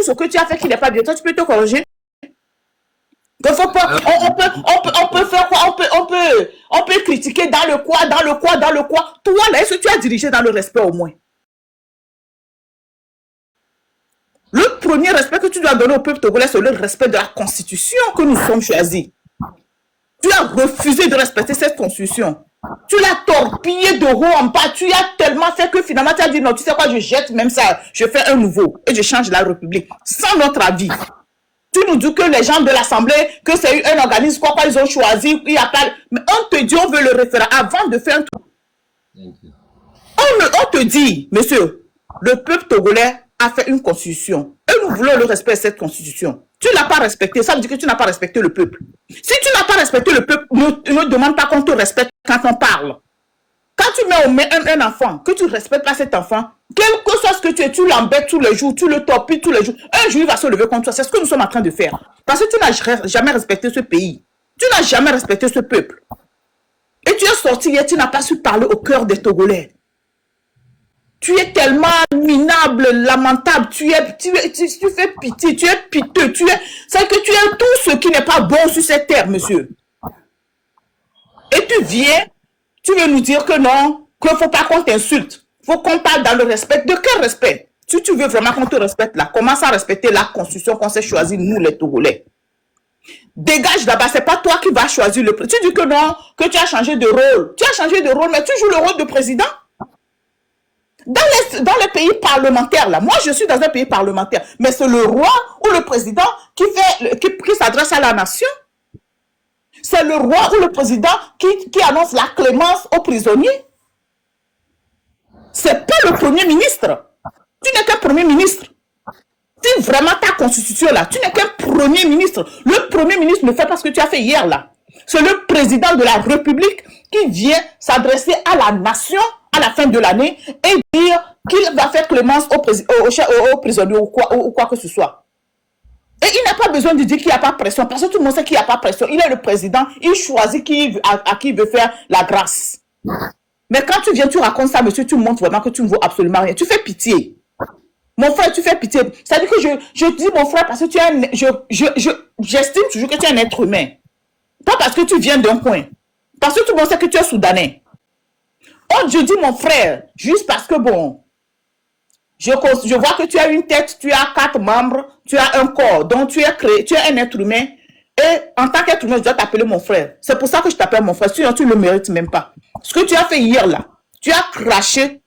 ce que tu as fait qui n'est pas bien, toi, tu peux te corriger. Faut pas, on peut faire quoi? On peut critiquer dans le quoi. Toi, là, est-ce que tu as dirigé dans le respect au moins? Le premier respect que tu dois donner au peuple togolais, c'est le respect de la constitution que nous sommes choisis. Tu as refusé de respecter cette constitution. Tu l'as torpillé de haut en bas. Tu as tellement fait que finalement, tu as dit non, tu sais quoi, je jette même ça. Je fais un nouveau et je change la République. Sans notre avis. Tu nous dis que les gens de l'Assemblée, que c'est un organisme, quoi, ils ont choisi, il y a pas... Mais on te dit, on veut le référendum avant de faire un truc. On te dit, monsieur, le peuple togolais a fait une constitution. Et nous voulons le respect de cette constitution. Tu ne l'as pas respecté, ça veut dire que tu n'as pas respecté le peuple. Si tu n'as pas respecté le peuple, ne demande pas qu'on te respecte quand on parle. Quand tu mets un enfant, que tu ne respectes pas cet enfant, quel que soit ce que tu es, tu l'embêtes tous les jours, tu le torpilles tous les jours, un jour il va se lever contre toi. C'est ce que nous sommes en train de faire. Parce que tu n'as jamais respecté ce pays. Tu n'as jamais respecté ce peuple. Et tu es sorti hier, tu n'as pas su parler au cœur des Togolais. Tu es tellement minable, lamentable, tu fais pitié, tu es piteux, c'est que tu es tout ce qui n'est pas bon sur cette terre, monsieur. Et tu viens, tu veux nous dire que non, qu'il ne faut pas qu'on t'insulte. Il faut qu'on parle dans le respect. De quel respect? Si tu veux vraiment qu'on te respecte là, commence à respecter la constitution qu'on s'est choisie, nous les Togolais. Dégage là-bas, c'est pas toi qui vas choisir le président. Tu dis que non, que tu as changé de rôle. Tu as changé de rôle, mais tu joues le rôle de président. Dans les pays parlementaires, là, moi je suis dans un pays parlementaire, mais c'est le roi ou le président qui s'adresse à la nation. C'est le roi ou le président qui annonce la clémence aux prisonniers. C'est pas le premier ministre. Tu n'es qu'un premier ministre. Si vraiment ta constitution là, tu n'es qu'un premier ministre. Le premier ministre ne fait pas ce que tu as fait hier là. C'est le président de la République qui vient s'adresser à la nation à la fin de l'année et dire qu'il va faire clémence aux prisonniers ou quoi que ce soit. Et il n'a pas besoin de dire qu'il n'y a pas de pression, parce que tout le monde sait qu'il n'y a pas de pression. Il est le président, il choisit à qui il veut faire la grâce. Mais quand tu viens, tu racontes ça, monsieur, tu montres vraiment que tu ne vaux absolument rien. Tu fais pitié. Mon frère, tu fais pitié. C'est-à-dire que je dis mon frère parce que tu es j'estime toujours que tu es un être humain. Pas parce que tu viens d'un coin. Parce que tout le monde sait que tu es soudanais. Oh, je dis mon frère, juste parce que bon, je vois que tu as une tête, tu as 4 membres, tu as un corps, donc tu es un être humain. Et en tant qu'être humain, je dois t'appeler mon frère. C'est pour ça que je t'appelle mon frère, sinon tu ne le mérites même pas. Ce que tu as fait hier là, tu as craché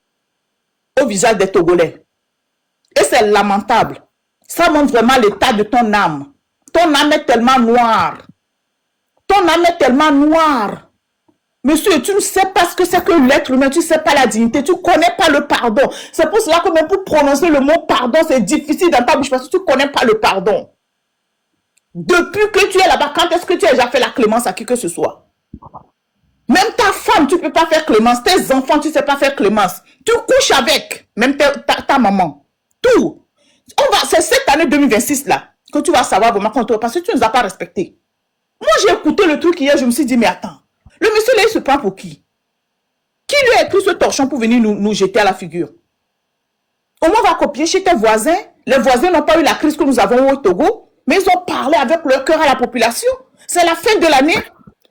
au visage des Togolais. Et c'est lamentable. Ça montre vraiment l'état de ton âme. Ton âme est tellement noire. Ton âme est tellement noire. Monsieur, tu ne sais pas ce que c'est que l'être humain, tu ne sais pas la dignité, tu ne connais pas le pardon. C'est pour cela que même pour prononcer le mot pardon, c'est difficile dans ta bouche parce que tu ne connais pas le pardon. Depuis que tu es là-bas, quand est-ce que tu as déjà fait la clémence à qui que ce soit? Même ta femme, tu ne peux pas faire clémence. Tes enfants, tu ne sais pas faire clémence. Tu couches avec, même ta maman. Tout. C'est cette année 2026 là que tu vas savoir vraiment parce que tu ne nous as pas respectés. Moi, j'ai écouté le truc hier, je me suis dit, mais attends. Le monsieur là, il se prend pour qui? Qui lui a écrit ce torchon pour venir nous jeter à la figure? Au moins, on va copier chez tes voisins. Les voisins n'ont pas eu la crise que nous avons au Togo, mais ils ont parlé avec leur cœur à la population. C'est la fin de l'année.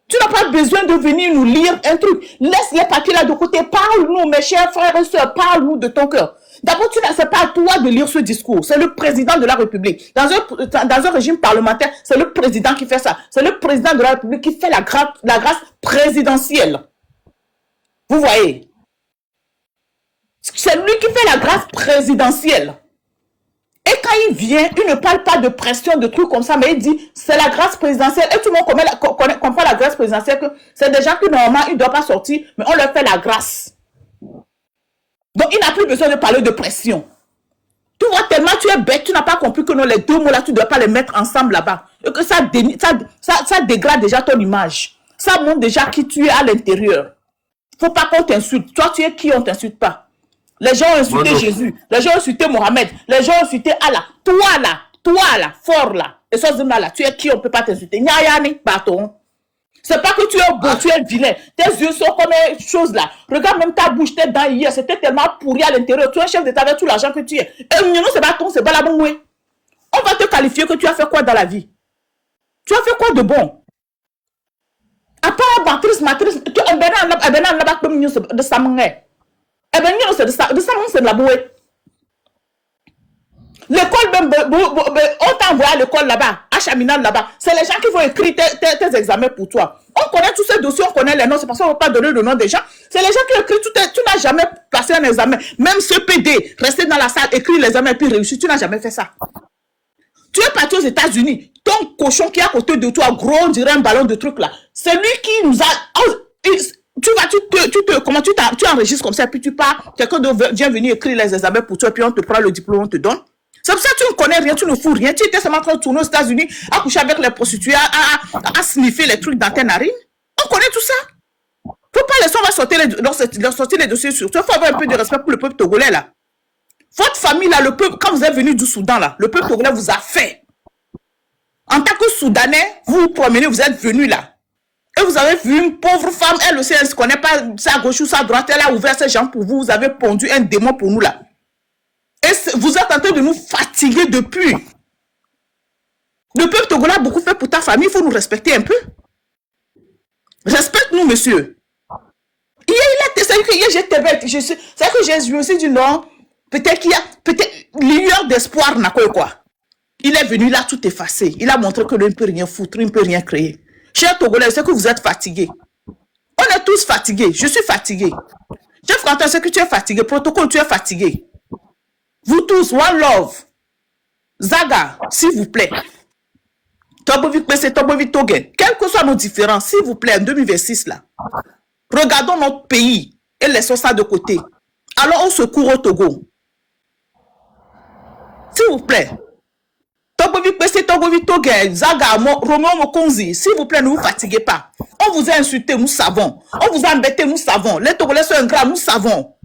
Tu n'as pas besoin de venir nous lire un truc. Laisse les papiers là de côté. Parle-nous, mes chers frères et sœurs. Parle-nous de ton cœur. D'abord, c'est pas à toi de lire ce discours. C'est le président de la République. Dans un régime parlementaire, c'est le président qui fait ça. C'est le président de la République qui fait la grâce présidentielle. Vous voyez? C'est lui qui fait la grâce présidentielle. Et quand il vient, il ne parle pas de pression, de trucs comme ça, mais il dit, c'est la grâce présidentielle. Et tout le monde comprend la grâce présidentielle, que c'est des gens qui, normalement, ils ne doivent pas sortir, mais on leur fait la grâce. Donc, il n'a plus besoin de parler de pression. Tu vois, tellement tu es bête, tu n'as pas compris que non, les deux mots-là, tu ne dois pas les mettre ensemble là-bas. Et que ça dégrade déjà ton image. Ça montre déjà qui tu es à l'intérieur. Il ne faut pas qu'on t'insulte. Toi, tu es qui, on ne t'insulte pas. Les gens ont insulté Jésus. Les gens ont insulté Mohamed. Les gens ont insulté Allah. Toi là, fort là. Et ça, là, tu es qui, on ne peut pas t'insulter. Nyayani, bâton. C'est pas que tu es beau, tu es vilain. Tes yeux sont comme une chose là. Regarde même ta bouche, tes dents hier, c'était tellement pourri à l'intérieur. Tu es un chef d'État avec tout l'argent que tu es. Et non, c'est bâton, c'est balaboué. On va te qualifier que tu as fait quoi dans la vie? Tu as fait quoi de bon? À part matrice, tu as de Samangé. C'est de la bouée. L'école, on t'envoie à l'école là-bas, à Chaminade là-bas. C'est les gens qui vont écrire tes examens pour toi. On connaît tous ces dossiers, on connaît les noms, c'est parce qu'on ne va pas donner le nom des gens. C'est les gens qui écrivent, tu n'as jamais passé un examen. Même ce PD, rester dans la salle, écrire l'examen et puis réussir, tu n'as jamais fait ça. Tu es parti aux États-Unis, ton cochon qui est à côté de toi, gros, on dirait un ballon de truc là. C'est lui qui nous a... Tu enregistres comme ça, puis tu pars, quelqu'un vient venir écrire les examens pour toi, puis on te prend le diplôme, on te donne. C'est pour ça que tu ne connais rien, tu ne fous rien. Tu étais seulement en train de tourner aux États-Unis, à coucher avec les prostituées, à sniffer les trucs dans tes narines. On connaît tout ça. Faut pas laisser, on va sortir les dossiers sur toi. Il faut avoir un peu de respect pour le peuple togolais là. Votre famille là, le peuple, quand vous êtes venu du Soudan là, le peuple togolais vous a fait. En tant que Soudanais, vous vous promenez, vous êtes venu là. Et vous avez vu une pauvre femme, elle aussi, elle ne se connaît pas sa gauche ou sa droite, elle a ouvert ses jambes pour vous, vous avez pondu un démon pour nous là. Et vous êtes en train de nous fatiguer depuis. Le peuple togolais a beaucoup fait pour ta famille, il faut nous respecter un peu. Respecte-nous, monsieur. C'est que je me suis dit non, peut-être qu'il y a lueur d'espoir, quoi. Il est venu là tout effacé. Il a montré que lui ne peut rien foutre, il ne peut rien créer. Chers Togolais, je sais que vous êtes fatigués. On est tous fatigués. Je suis fatigué. Chef Quentin, je sais que tu es fatigué. Protocole, tu es fatigué. Vous tous, One Love, Zaga, s'il vous plaît. Quelles que soient nos différences, s'il vous plaît, en 2026, là, regardons notre pays et laissons ça de côté. Alors, on secourt au Togo. S'il vous plaît. Zaga, Romain Mokonzi, s'il vous plaît, ne vous fatiguez pas. On vous a insulté, nous savons. On vous a embêté, nous savons. Les Togolais sont ingrats, nous savons.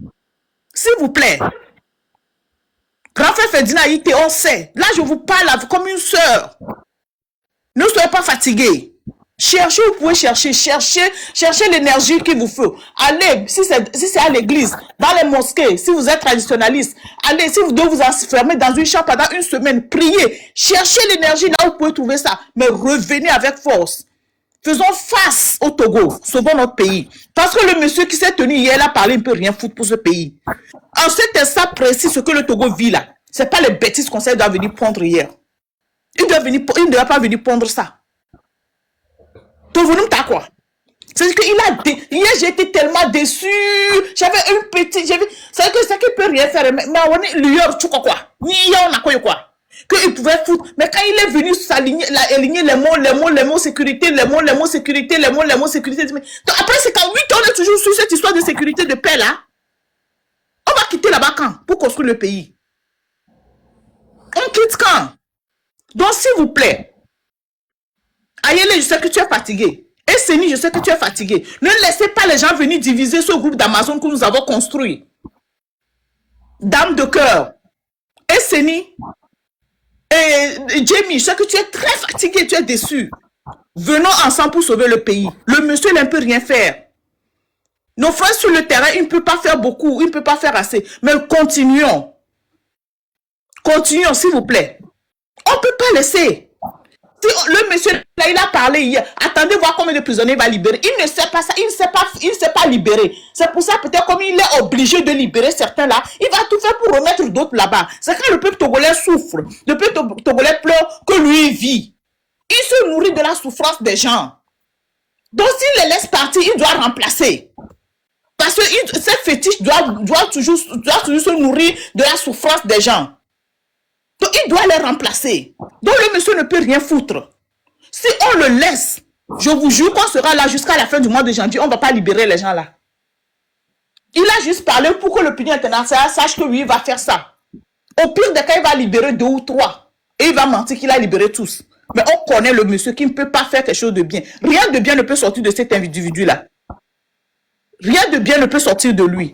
S'il vous plaît. Grand frère Ferdinand Haïté, on sait. Là, je vous parle comme une sœur. Ne soyez pas fatigués. Cherchez, vous pouvez chercher. Cherchez l'énergie qu'il vous faut. Allez, si c'est à l'église, dans les mosquées, si vous êtes traditionnaliste, allez, si vous devez vous enfermer dans une chambre pendant une semaine, priez. Cherchez l'énergie là où vous pouvez trouver ça. Mais revenez avec force. Faisons face au Togo. Sauvons notre pays. Parce que le monsieur qui s'est tenu hier a parlé, il ne peut rien foutre pour ce pays. En cet instant précis, ce que le Togo vit là, ce n'est pas les bêtises qu'on doit venir pondre hier. Il ne doit pas venir pondre ça. Togo, t'as quoi? C'est qu'il a... Hier, j'ai été tellement déçu. J'avais une petite... C'est qu'il ne peut rien faire. Mais on est lueur, tu crois quoi? On a quoi? Qu'il pouvait foutre. Mais quand il est venu s'aligner, aligner les mots sécurité, les mots sécurité. Donc après, c'est qu'en 8 ans, on est toujours sur cette histoire de sécurité, de paix là. On va quitter là-bas quand? Pour construire le pays. On quitte quand? Donc, s'il vous plaît, Ayele, je sais que tu es fatigué. Et Seni, je sais que tu es fatigué. Ne laissez pas les gens venir diviser ce groupe d'Amazon que nous avons construit. Dame de cœur. Et Seni, et Jamie, je sais que tu es très fatigué, tu es déçu. Venons ensemble pour sauver le pays. Le monsieur, il ne peut rien faire. Nos frères sur le terrain, il ne peut pas faire beaucoup, il ne peut pas faire assez. Mais continuons. Continuons, s'il vous plaît. On ne peut pas laisser. Si le monsieur, là, il a parlé hier. Attendez voir combien de prisonniers il va libérer. Il ne sait pas ça. Il ne sait pas libérer. C'est pour ça, peut-être, comme il est obligé de libérer certains là, il va tout faire pour remettre d'autres là-bas. C'est quand le peuple togolais souffre, le peuple togolais pleure, que lui vit. Il se nourrit de la souffrance des gens. Donc, s'il les laisse partir, il doit remplacer. Parce que ces fétiches doivent toujours se nourrir de la souffrance des gens. Donc, il doit les remplacer. Donc, le monsieur ne peut rien foutre. Si on le laisse, je vous jure qu'on sera là jusqu'à la fin du mois de janvier, on ne va pas libérer les gens là. Il a juste parlé pour que l'opinion internationale sache que lui, il va faire ça. Au pire des cas, il va libérer 2 ou 3. Et il va mentir qu'il a libéré tous. Mais on connaît le monsieur qui ne peut pas faire quelque chose de bien. Rien de bien ne peut sortir de cet individu-là. Rien de bien ne peut sortir de lui.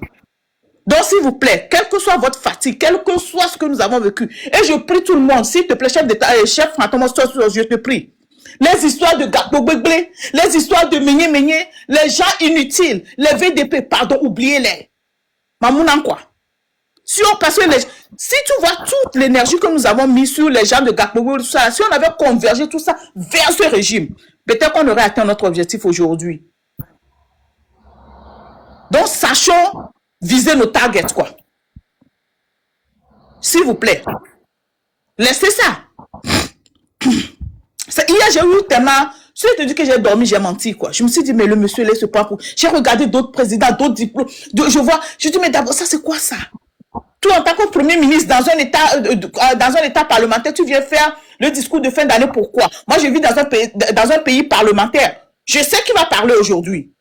Donc, s'il vous plaît, quelle que soit votre fatigue, quel que soit ce que nous avons vécu, et je prie tout le monde, s'il te plaît, chef d'État et chef Fantôme, je te prie. Les histoires de gâteau béglé, les histoires de meñé, les gens inutiles, les VDP, pardon, oubliez-les. Mamounan quoi. Parce que si tu vois toute l'énergie que nous avons mise sur les gens de Gbagbo, tout ça, si on avait convergé tout ça vers ce régime, peut-être qu'on aurait atteint notre objectif aujourd'hui. Donc, sachons viser nos targets, quoi. S'il vous plaît. Laissez ça. Hier, j'ai eu tellement... Si je te dis que j'ai dormi, j'ai menti, quoi. Je me suis dit, mais le monsieur, laisse pas pour... J'ai regardé d'autres présidents, d'autres diplômes. Je vois, je dis, mais d'abord, ça, c'est quoi ça? Toi, en tant que Premier ministre, dans un état parlementaire, tu viens faire le discours de fin d'année, pourquoi? Moi, je vis dans un pays parlementaire. Je sais qui va parler aujourd'hui.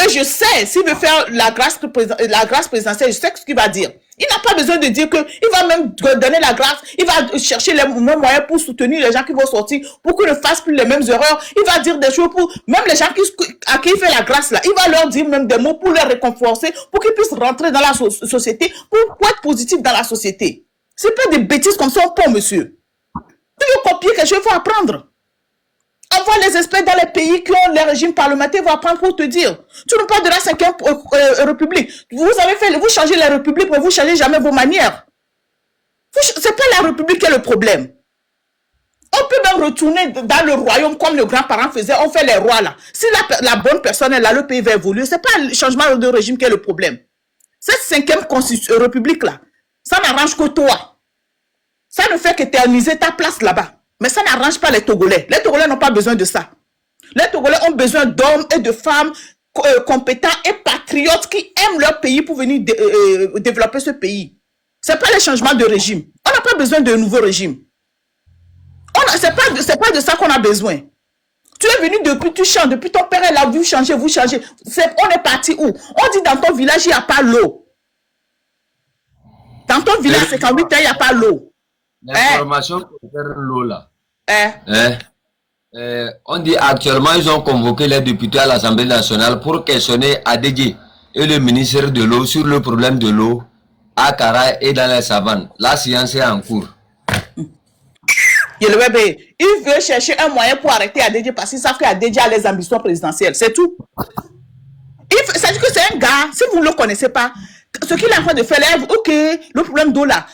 Et je sais, s'il veut faire la grâce présidentielle, je sais ce qu'il va dire. Il n'a pas besoin de dire qu'il va même donner la grâce, il va chercher les mêmes moyens pour soutenir les gens qui vont sortir, pour qu'ils ne fassent plus les mêmes erreurs. Il va dire des choses pour, même les gens à qui il fait la grâce là, il va leur dire même des mots pour les réconforter, pour qu'ils puissent rentrer dans la société, pour être positifs dans la société. C'est pas des bêtises comme ça, on peut, monsieur. Tu veux copier quelque chose, il faut apprendre. Envoie les experts dans les pays qui ont les régimes parlementaires, vont apprendre pour te dire. Tu nous parles de la 5e République. Vous changez la République, mais vous ne changez jamais vos manières. C'est pas la République qui est le problème. On peut même retourner dans le royaume comme nos grands-parents faisaient. On fait les rois là. Si la bonne personne est là, le pays va évoluer. C'est pas le changement de régime qui est le problème. Cette 5e République là, ça n'arrange que toi. Ça ne fait qu'éterniser ta place là-bas. Mais ça n'arrange pas les Togolais. Les Togolais n'ont pas besoin de ça. Les Togolais ont besoin d'hommes et de femmes compétents et patriotes qui aiment leur pays pour venir développer ce pays. Ce n'est pas le changement de régime. On n'a pas besoin de nouveau régime. Ce n'est pas de ça qu'on a besoin. Tu es venu depuis, tu changes. Depuis ton père est là, vous changez, vous changez. On est parti où? On dit dans ton village, il n'y a pas l'eau. Dans ton village, c'est qu'en 8 ans, il n'y a pas l'eau. L'information concerne l'eau là. On dit actuellement, ils ont convoqué les députés à l'Assemblée nationale pour questionner Adedje et le ministre de l'eau sur le problème de l'eau à Kara et dans les savanes. La science est en cours. Il veut chercher un moyen pour arrêter Adedje parce qu'ils savent qu'Adedje a les ambitions présidentielles. C'est tout. Ça dit que c'est un gars, si vous ne le connaissez pas, ce qu'il est en train de faire là, ok, le problème d'eau là,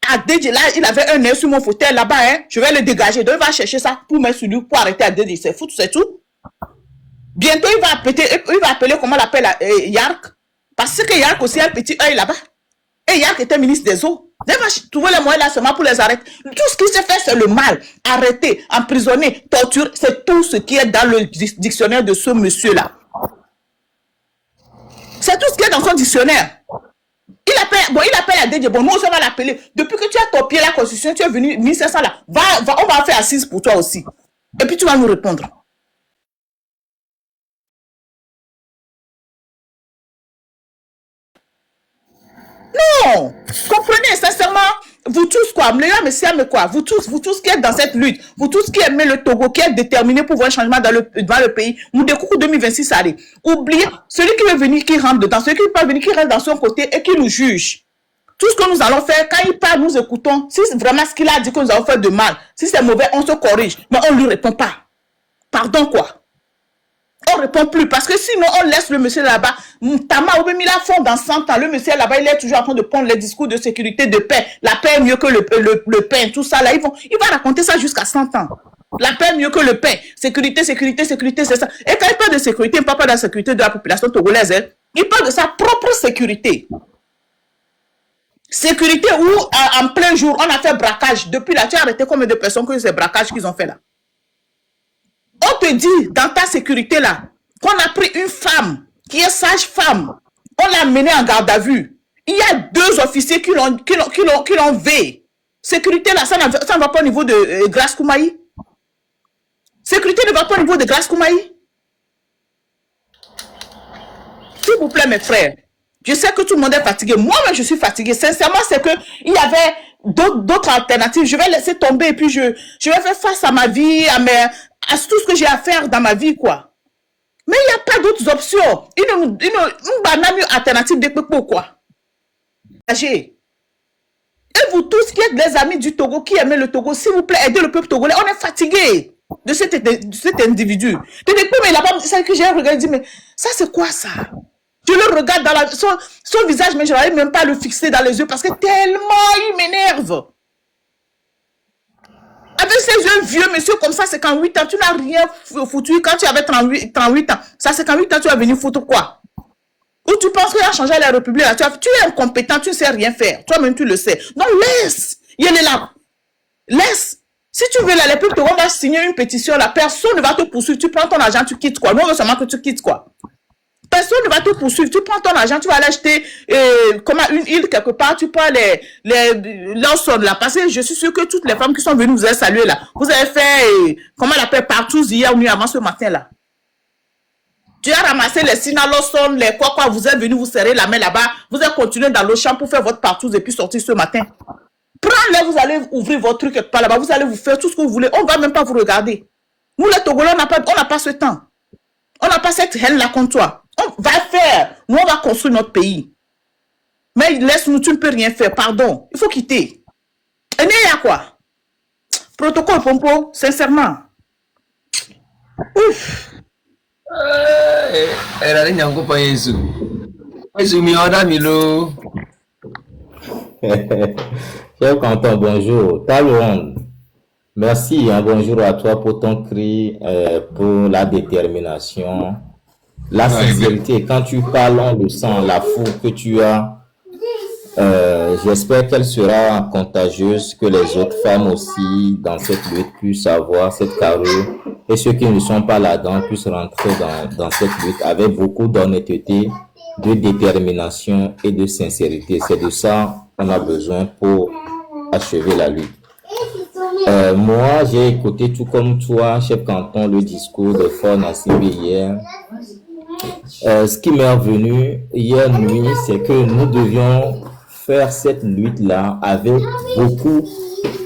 Adedje là, il avait un œil sur mon fauteuil là-bas, hein, je vais le dégager. Donc il va chercher ça pour mettre sur lui, pour arrêter Adedje. C'est fou, c'est tout. Bientôt, il va appeler comment on l'appelle Yark. Parce que Yark aussi a un petit œil là-bas. Et Yark était ministre des eaux. Il va trouver les moyens là seulement pour les arrêter. Tout ce qui se fait, c'est le mal. Arrêter, emprisonner, torturer, c'est tout ce qui est dans le dictionnaire de ce monsieur-là. C'est tout ce qui est dans son dictionnaire. Il appelle Adedje. Bon, nous, on va l'appeler. Depuis que tu as copié la constitution, tu es venu 1500 là. On va faire assise pour toi aussi. Et puis tu vas nous répondre. Non! Comprenez, sincèrement, vous tous quoi, mais quoi, vous tous qui êtes dans cette lutte, vous tous qui aimez le Togo, qui êtes déterminés pour voir un changement dans le pays, nous découvrons 2026 allez. Oubliez, celui qui veut venir, qui rentre dedans, celui qui ne veut pas venir, qui reste dans son côté et qui nous juge. Tout ce que nous allons faire, quand il parle, nous écoutons. Si c'est vraiment ce qu'il a dit que nous allons faire de mal, si c'est mauvais, on se corrige, mais on ne lui répond pas. Pardon quoi? On ne répond plus parce que sinon on laisse le monsieur là-bas. Tama Obemila fond dans 100 ans. Le monsieur là-bas, il est toujours en train de prendre les discours de sécurité, de paix. La paix est mieux que le pain, tout ça là. Il va raconter ça jusqu'à 100 ans. La paix est mieux que le pain. Sécurité, sécurité, sécurité, c'est ça. Et quand il parle de sécurité, il ne parle pas de la sécurité de la population togolaise. Hein. Il parle de sa propre sécurité. Sécurité où en plein jour, on a fait braquage. Depuis là, tu as arrêté combien de personnes que ces braquages qu'ils ont fait là? On te dit, dans ta sécurité là, qu'on a pris une femme qui est sage-femme. On l'a menée en garde à vue. Il y a 2 officiers qui l'ont veillé. Sécurité là, ça ne va pas au niveau de Grace Koumaï. Sécurité ne va pas au niveau de Grace Koumaï. S'il vous plaît, mes frères. Je sais que tout le monde est fatigué. Moi-même, je suis fatigué. Sincèrement, c'est qu'il y avait d'autres alternatives. Je vais laisser tomber et puis je vais faire face à ma vie, à tout ce que j'ai à faire dans ma vie, quoi. Mais il n'y a pas d'autres options. Une alternative de quoi. Et vous tous qui êtes des amis du Togo, qui aimez le Togo, s'il vous plaît, aidez le peuple togolais. On est fatigué de cet individu. Mais là-bas, c'est que j'ai regardé, mais ça c'est quoi ça? Tu le regardes dans son visage, mais je n'arrive même pas à le fixer dans les yeux parce que tellement il m'énerve. Avec ces yeux vieux, monsieur, comme ça, c'est qu'en 8 ans, tu n'as rien foutu. Quand tu avais 38 ans, ça, c'est qu'en 8 ans, tu vas venir foutre quoi? Ou tu penses qu'il a changé la République là, tu es incompétent, tu ne sais rien faire. Toi-même, tu le sais. Donc, laisse. Il est là. Laisse. Si tu veux la République, on va signer une pétition là. Personne ne va te poursuivre. Tu prends ton argent, tu quittes quoi. Nous, on veut seulement que tu quittes quoi. Personne ne va te poursuivre. Tu prends ton argent, tu vas aller acheter comme une île quelque part. Tu prends l'ensemble là. Parce que je suis sûr que toutes les femmes qui sont venues vous avez salué là. Vous avez fait, comment on appelle, partout hier ou nuit avant ce matin là. Tu as ramassé les Sinaloson, les quoi, vous êtes venu vous serrer la main là-bas. Vous avez continué dans le champ pour faire votre partout et puis sortir ce matin. Prenez, vous allez ouvrir votre truc quelque part là-bas. Vous allez vous faire tout ce que vous voulez. On ne va même pas vous regarder. Nous les Togolais, on n'a pas ce temps. On n'a pas cette haine là contre toi. On va faire. Nous, on va construire notre pays. Mais laisse-nous, tu ne peux rien faire. Pardon. Il faut quitter. Et il y a quoi? Protocole Pompo, sincèrement. Ouf. Era nyango pa Yesu. Yesu mi oda mi lo. Cher Canton, bonjour. Talon, merci, hein, bonjour à toi pour ton cri, pour la détermination, la sincérité. Quand tu parles, on le sent, la foule que tu as. J'espère qu'elle sera contagieuse, que les autres femmes aussi dans cette lutte puissent avoir cette carrure et ceux qui ne sont pas là-dedans puissent rentrer dans cette lutte avec beaucoup d'honnêteté, de détermination et de sincérité. C'est de ça qu'on a besoin pour achever la lutte. Moi, j'ai écouté tout comme toi, chef Canton, le discours de Faure Gnassingbé hier. Ce qui m'est revenu hier nuit, c'est que nous devions faire cette lutte-là avec beaucoup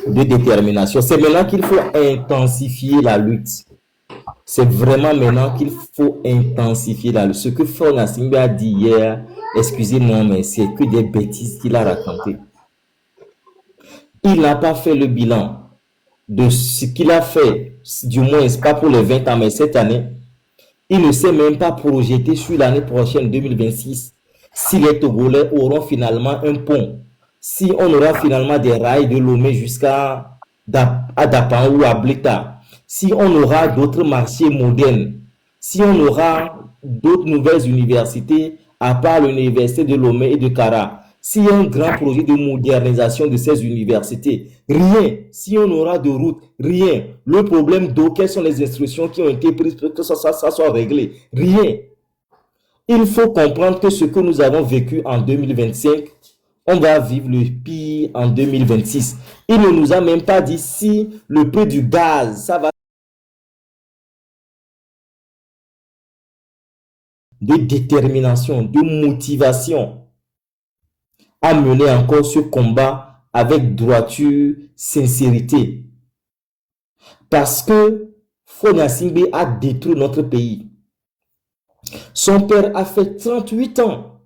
de détermination. C'est maintenant qu'il faut intensifier la lutte. C'est vraiment maintenant qu'il faut intensifier la lutte. Ce que Faure Gnassingbé a dit hier, excusez-moi, mais c'est que des bêtises qu'il a racontées. Il n'a pas fait le bilan de ce qu'il a fait, du moins, c'est pas pour les 20 ans, mais cette année. Il ne s'est même pas projeté sur l'année prochaine, 2026, si les Togolais auront finalement un pont, si on aura finalement des rails de Lomé jusqu'à Dapan ou à Blita, si on aura d'autres marchés modernes, si on aura d'autres nouvelles universités à part l'université de Lomé et de Kara, s'il y a un grand projet de modernisation de ces universités, rien. Si on aura de routes, rien. Le problème d'eau, quelles sont les instructions qui ont été prises pour que ça soit réglé? Rien. Il faut comprendre que ce que nous avons vécu en 2025, on va vivre le pire en 2026. Il ne nous a même pas dit si le prix du gaz, ça va. De détermination, de motivation à mener encore ce combat avec droiture, sincérité. Parce que Faure Gnassingbé a détruit notre pays. Son père a fait 38 ans.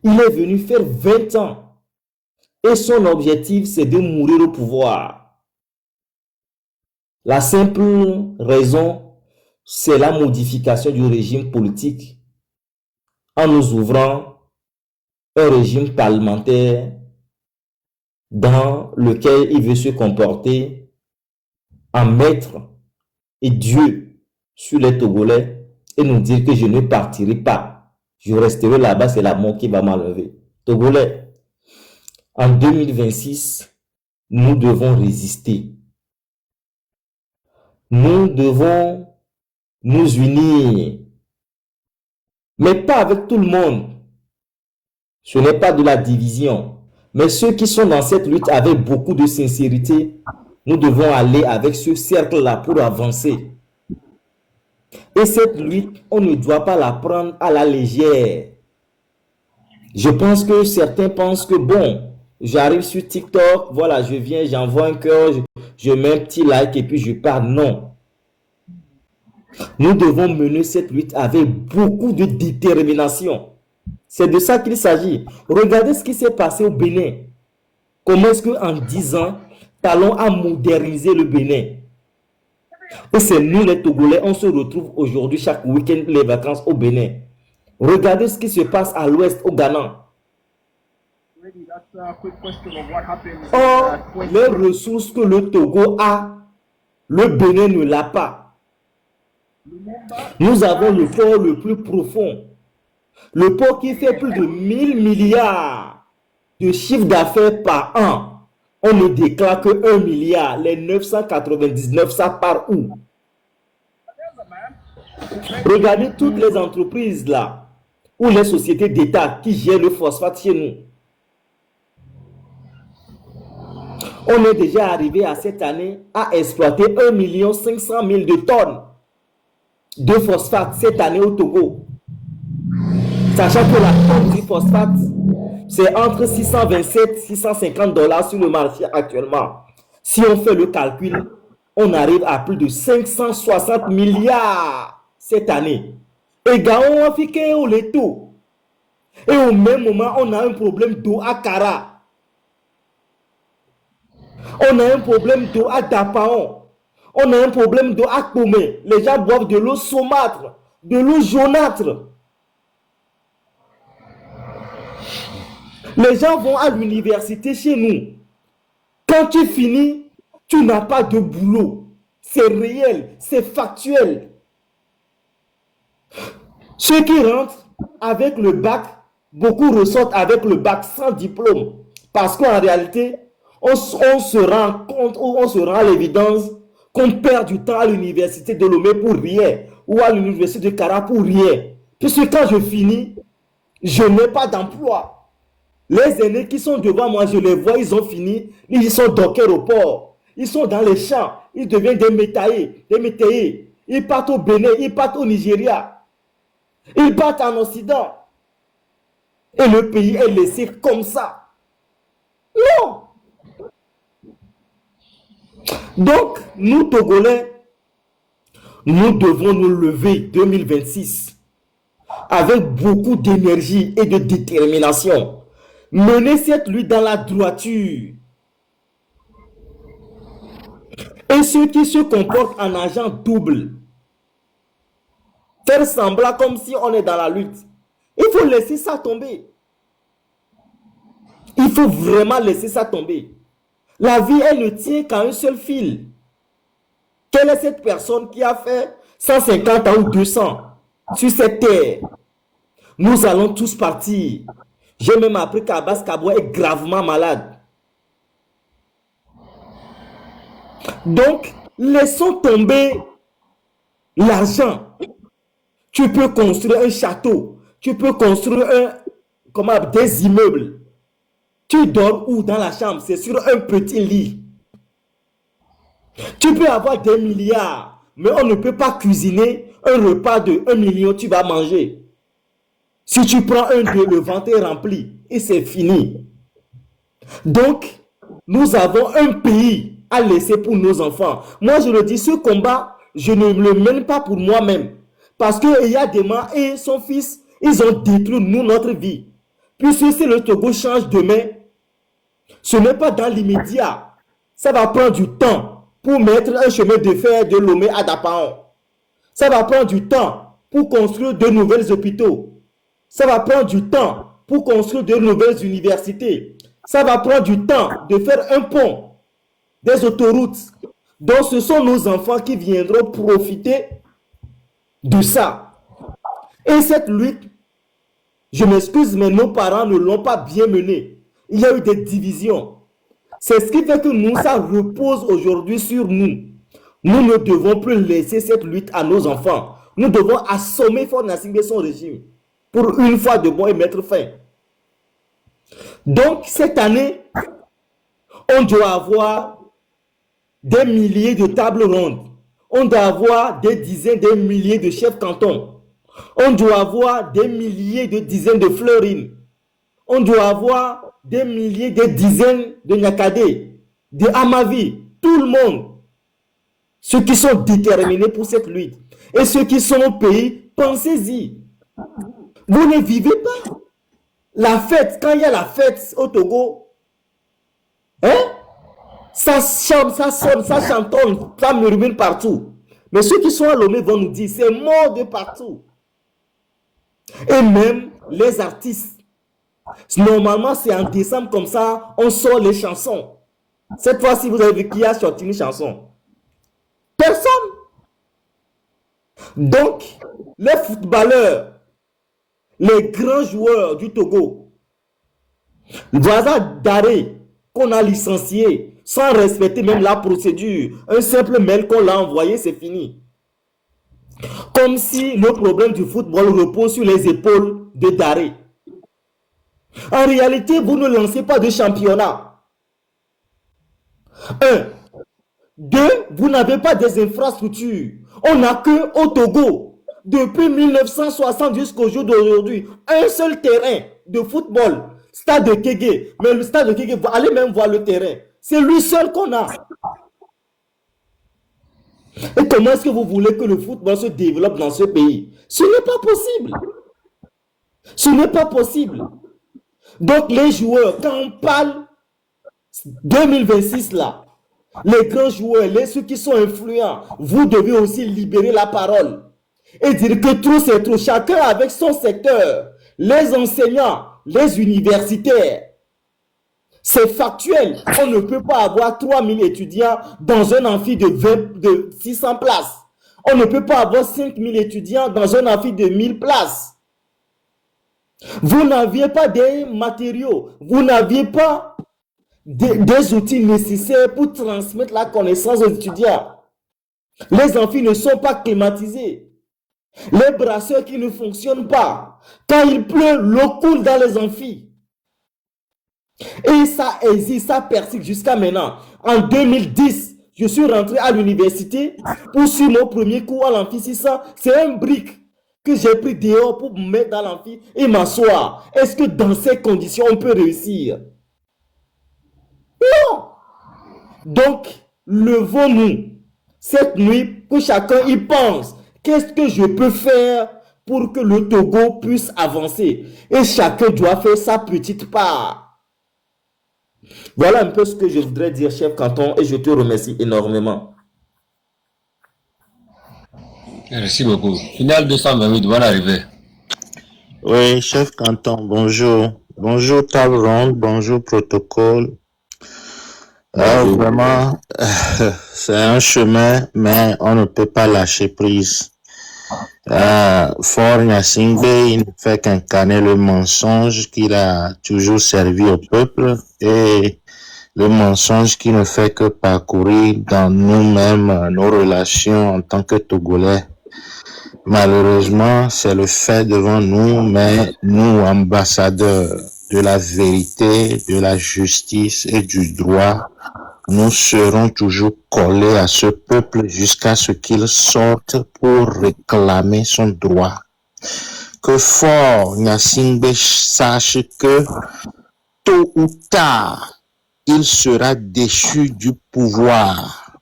Il est venu faire 20 ans. Et son objectif, c'est de mourir au pouvoir. La simple raison, c'est la modification du régime politique en nous ouvrant un régime parlementaire dans lequel il veut se comporter en maître et Dieu sur les Togolais et nous dire que je ne partirai pas. Je resterai là-bas, c'est la mort qui va m'enlever. Togolais, en 2026, nous devons résister. Nous devons nous unir, mais pas avec tout le monde. Ce n'est pas de la division, mais ceux qui sont dans cette lutte avec beaucoup de sincérité, nous devons aller avec ce cercle-là pour avancer. Et cette lutte, on ne doit pas la prendre à la légère. Je pense que certains pensent que bon, j'arrive sur TikTok, voilà, je viens, j'envoie un cœur, je mets un petit like et puis je pars. Non. Nous devons mener cette lutte avec beaucoup de détermination. C'est de ça qu'il s'agit. Regardez ce qui s'est passé au Bénin. Comment est-ce qu'en 10 ans, Talon a modernisé le Bénin? Et c'est nous les Togolais, on se retrouve aujourd'hui chaque week-end les vacances au Bénin. Regardez ce qui se passe à l'ouest, au Ghana. Or, les ressources que le Togo a, le Bénin ne l'a pas. Nous avons le port le plus profond. Le port qui fait plus de 1000 milliards de chiffre d'affaires par an. On ne déclare que 1 milliard. Les 999, ça part où? Regardez toutes les entreprises là, ou les sociétés d'État qui gèrent le phosphate chez nous. On est déjà arrivé à cette année à exploiter 1 500 000 de tonnes de phosphate cette année au Togo. Sachant que la tonne du phosphate, c'est entre 627 et 650 $ sur le marché actuellement. Si on fait le calcul, on arrive à plus de 560 milliards cette année. Et Gaon Africain au Leto. Et au même moment, on a un problème d'eau à Kara. On a un problème d'eau à Dapaon. On a un problème d'eau à Kome. Les gens boivent de l'eau saumâtre, de l'eau jaunâtre. Les gens vont à l'université chez nous. Quand tu finis, tu n'as pas de boulot. C'est réel, c'est factuel. Ceux qui rentrent avec le bac, beaucoup ressortent avec le bac sans diplôme. Parce qu'en réalité, on se rend compte ou on se rend à l'évidence qu'on perd du temps à l'université de Lomé pour rien ou à l'université de Kara pour rien. Puisque quand je finis, je n'ai pas d'emploi. Les aînés qui sont devant moi, je les vois, ils ont fini, ils sont dockers au port. Ils sont dans les champs, ils deviennent des métayers. Ils partent au Bénin, ils partent au Nigeria. Ils partent en Occident. Et le pays est laissé comme ça. Non! Donc, nous Togolais, nous devons nous lever 2026 avec beaucoup d'énergie et de détermination. Mener cette lutte dans la droiture. Et ceux qui se comportent en agent double, faire semblant comme si on est dans la lutte, il faut laisser ça tomber. Il faut vraiment laisser ça tomber. La vie, elle ne tient qu'à un seul fil. Quelle est cette personne qui a fait 150 ans ou 200 sur cette terre? Nous allons tous partir. J'ai même appris qu'Abbas Kabwa est gravement malade. Donc, laissons tomber l'argent. Tu peux construire un château. Tu peux construire des immeubles. Tu dors où dans la chambre? C'est sur un petit lit. Tu peux avoir des milliards, mais on ne peut pas cuisiner un repas de 1 million, tu vas manger. Si tu prends un d'eux, le ventre est rempli et c'est fini. Donc, nous avons un pays à laisser pour nos enfants. Moi, je le dis, ce combat, je ne le mène pas pour moi-même. Parce qu'il y a des gens et son fils, ils ont détruit notre vie. Puisque si le Togo change demain, ce n'est pas dans l'immédiat. Ça va prendre du temps pour mettre un chemin de fer de Lomé à Dapaon. Ça va prendre du temps pour construire de nouveaux hôpitaux. Ça va prendre du temps pour construire de nouvelles universités. Ça va prendre du temps de faire un pont, des autoroutes. Donc ce sont nos enfants qui viendront profiter de ça. Et cette lutte, je m'excuse, mais nos parents ne l'ont pas bien menée. Il y a eu des divisions. C'est ce qui fait que nous, ça repose aujourd'hui sur nous. Nous ne devons plus laisser cette lutte à nos enfants. Nous devons assommer Faure Gnassingbé son régime pour une fois de bon et mettre fin. Donc, cette année, on doit avoir des milliers de tables rondes. On doit avoir des dizaines de milliers de chefs cantons. On doit avoir des milliers de dizaines de fleurines. On doit avoir des milliers, des dizaines de Nyakadé, de Amavi, tout le monde. Ceux qui sont déterminés pour cette lutte. Et ceux qui sont au pays, pensez-y. Vous ne vivez pas. La fête, quand il y a la fête au Togo, ça chante, ça sonne, ça chantonne, ça murmure partout. Mais ceux qui sont à Lomé vont nous dire, c'est mort de partout. Et même les artistes. Normalement, c'est en décembre comme ça, on sort les chansons. Cette fois-ci, vous avez vu qui a sorti une chanson? Personne. Donc, les footballeurs, les grands joueurs du Togo, voilà Daré qu'on a licencié sans respecter même la procédure. Un simple mail qu'on l'a envoyé, c'est fini. Comme si le problème du football repose sur les épaules de Daré. En réalité, vous ne lancez pas de championnat. 1. 2. Vous n'avez pas des infrastructures. On n'a que au Togo, depuis 1960 jusqu'au jour d'aujourd'hui, un seul terrain de football, stade de Kégué. Mais le stade de Kégué, allez même voir le terrain. C'est lui seul qu'on a. Et comment est-ce que vous voulez que le football se développe dans ce pays? Ce n'est pas possible. Ce n'est pas possible. Donc les joueurs, quand on parle 2026 là, les grands joueurs, ceux qui sont influents, vous devez aussi libérer la parole et dire que trop c'est trop. Chacun avec son secteur, les enseignants, les universitaires. C'est factuel. On ne peut pas avoir 3000 étudiants dans un amphi de 600 places. On ne peut pas avoir 5000 étudiants dans un amphi de 1000 places. Vous n'aviez pas des matériaux, vous n'aviez pas des outils nécessaires pour transmettre la connaissance aux étudiants. Les amphis ne sont pas climatisés. Les brasseurs qui ne fonctionnent pas. Quand il pleut, l'eau coule dans les amphis. Et ça existe, ça persiste jusqu'à maintenant. En 2010, je suis rentré à l'université pour suivre mon premier cours à l'amphi 600. C'est un brick que j'ai pris dehors pour me mettre dans l'amphi et m'asseoir. Est-ce que dans ces conditions, on peut réussir? Non. Donc, levons-nous cette nuit que chacun y pense. Qu'est-ce que je peux faire pour que le Togo puisse avancer? Et chacun doit faire sa petite part. Voilà un peu ce que je voudrais dire, chef canton, et je te remercie énormément. Merci beaucoup. Final 228, bonne arrivée. Oui, chef canton, bonjour. Bonjour table ronde, bonjour protocole. Vraiment, c'est un chemin, mais on ne peut pas lâcher prise. Fort Gnassingbé, il ne fait qu'incarner le mensonge qu'il a toujours servi au peuple et le mensonge qui ne fait que parcourir dans nous-mêmes nos relations en tant que Togolais. Malheureusement, c'est le fait devant nous, mais nous, ambassadeurs de la vérité, de la justice et du droit, nous serons toujours collés à ce peuple jusqu'à ce qu'il sorte pour réclamer son droit. Que Fort Gnassingbé sache que tôt ou tard, il sera déchu du pouvoir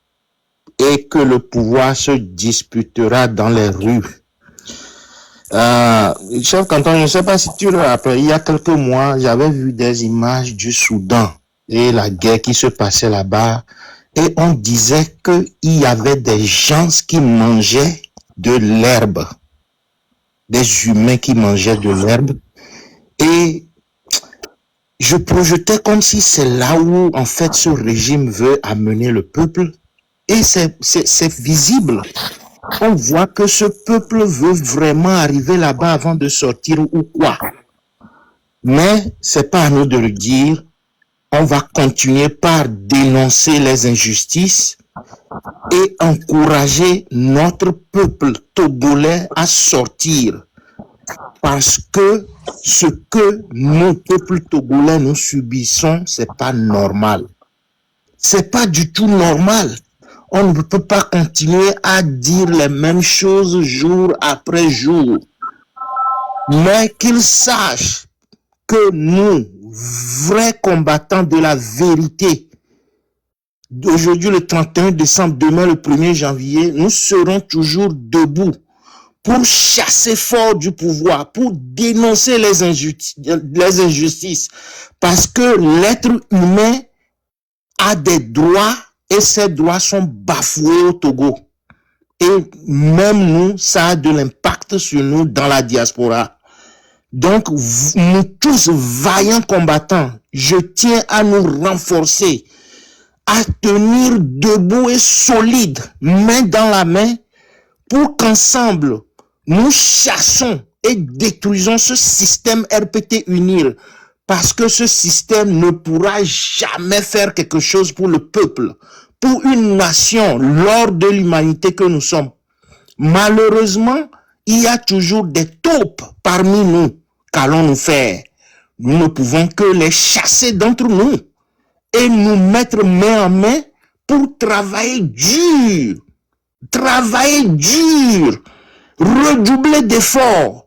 et que le pouvoir se disputera dans les rues. Chef canton, je ne sais pas si tu le rappelles, il y a quelques mois, j'avais vu des images du Soudan et la guerre qui se passait là-bas, et on disait qu'il y avait des gens qui mangeaient de l'herbe, des humains qui mangeaient de l'herbe, et je projetais comme si c'est là où, en fait, ce régime veut amener le peuple, et c'est visible. On voit que ce peuple veut vraiment arriver là-bas avant de sortir ou quoi. Mais c'est pas à nous de le dire. On va continuer par dénoncer les injustices et encourager notre peuple togolais à sortir. Parce que ce que nous, peuple togolais, nous subissons, c'est pas normal. C'est pas du tout normal. On ne peut pas continuer à dire les mêmes choses jour après jour. Mais qu'ils sachent que nous, vrais combattants de la vérité, d'aujourd'hui le 31 décembre, demain le 1er janvier, nous serons toujours debout pour chasser fort du pouvoir, pour dénoncer les injustices. Parce que l'être humain a des droits et ces droits sont bafoués au Togo. Et même nous, ça a de l'impact sur nous dans la diaspora. Donc, nous tous, vaillants combattants, je tiens à nous renforcer, à tenir debout et solide, main dans la main, pour qu'ensemble, nous chassons et détruisons ce système RPT UNIR, parce que ce système ne pourra jamais faire quelque chose pour le peuple, pour une nation, l'ordre de l'humanité que nous sommes. Malheureusement, il y a toujours des taupes parmi nous. Qu'allons-nous faire? Nous ne pouvons que les chasser d'entre nous et nous mettre main en main pour travailler dur, redoubler d'efforts